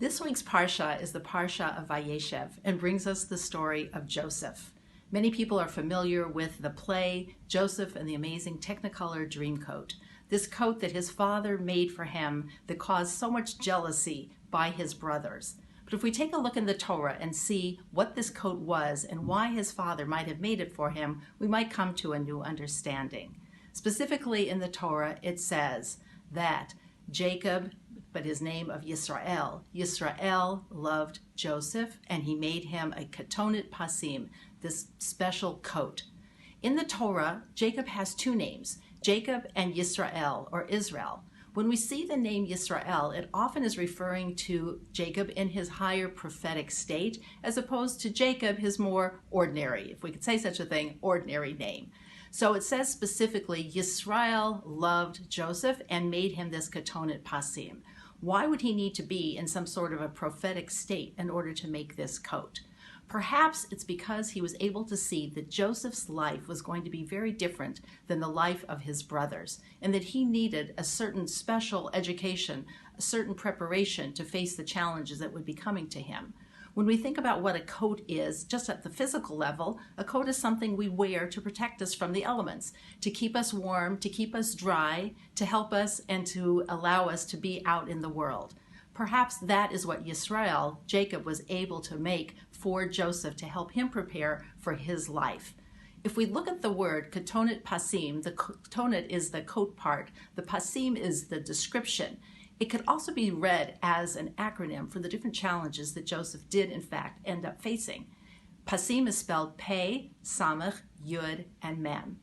This week's Parsha is the Parsha of Vayeishev and brings us the story of Joseph. Many people are familiar with the play Joseph and the Amazing Technicolor Dreamcoat. This coat that his father made for him that caused so much jealousy by his brothers. But if we take a look in the Torah and see what this coat was and why his father might have made it for him, we might come to a new understanding. Specifically in the Torah, it says that Jacob, but his name of Yisrael loved Joseph, and he made him a ketonet pasim, this special coat. In the Torah, Jacob has two names, Jacob and Yisrael, or Israel. When we see the name Yisrael, it often is referring to Jacob in his higher prophetic state, as opposed to Jacob, his more ordinary, if we could say such a thing, ordinary name. So it says specifically, Yisrael loved Joseph and made him this ketonet pasim. Why would he need to be in some sort of a prophetic state in order to make this coat? Perhaps it's because he was able to see that Joseph's life was going to be very different than the life of his brothers, and that he needed a certain special education, a certain preparation to face the challenges that would be coming to him. When we think about what a coat is, just at the physical level, a coat is something we wear to protect us from the elements, to keep us warm, to keep us dry, to help us and to allow us to be out in the world. Perhaps that is what Yisrael, Jacob, was able to make for Joseph to help him prepare for his life. If we look at the word ketonet pasim, the ketonet is the coat part, the pasim is the description. It could also be read as an acronym for the different challenges that Joseph did, in fact, end up facing. Pasim is spelled Pei, Samach, Yud, and Mem.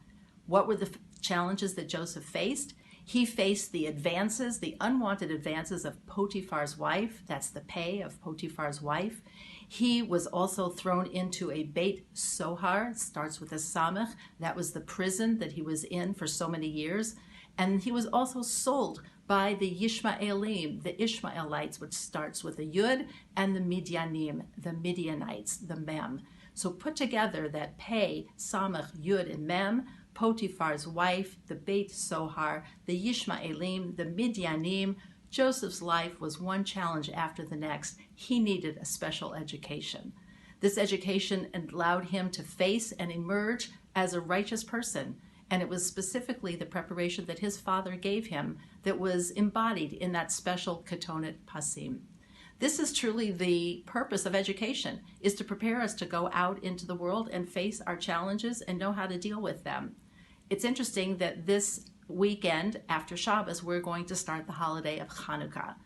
What were the challenges that Joseph faced? He faced the advances, the unwanted advances of Potiphar's wife. That's the Pei of Potiphar's wife. He was also thrown into a Beit Sohar, starts with a Samach. That was the prison that he was in for so many years. And he was also sold by the Yishmaelim, the Ishmaelites, which starts with a Yud, and the Midianim, the Midianites, the Mem. So put together that Pei, Samach, Yud, and Mem, Potiphar's wife, the Beit Sohar, the Yishmaelim, the Midianim. Joseph's life was one challenge after the next. He needed a special education. This education allowed him to face and emerge as a righteous person. And it was specifically the preparation that his father gave him that was embodied in that special ketonet pasim. This is truly the purpose of education, is to prepare us to go out into the world and face our challenges and know how to deal with them. It's interesting that this weekend after Shabbos, we're going to start the holiday of Hanukkah.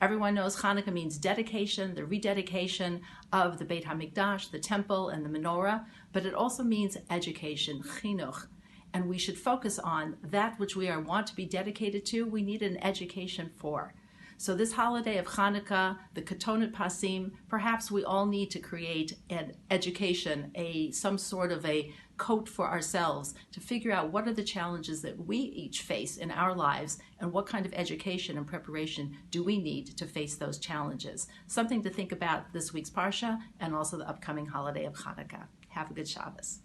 Everyone knows Hanukkah means dedication, the rededication of the Beit HaMikdash, the temple, and the menorah, but it also means education, chinuch. And we should focus on that which we want to be dedicated to, we need an education for. So this holiday of Hanukkah, the ketonet pasim, perhaps we all need to create an education, some sort of a coat for ourselves to figure out what are the challenges that we each face in our lives and what kind of education and preparation do we need to face those challenges. Something to think about this week's Parsha and also the upcoming holiday of Hanukkah. Have a good Shabbos.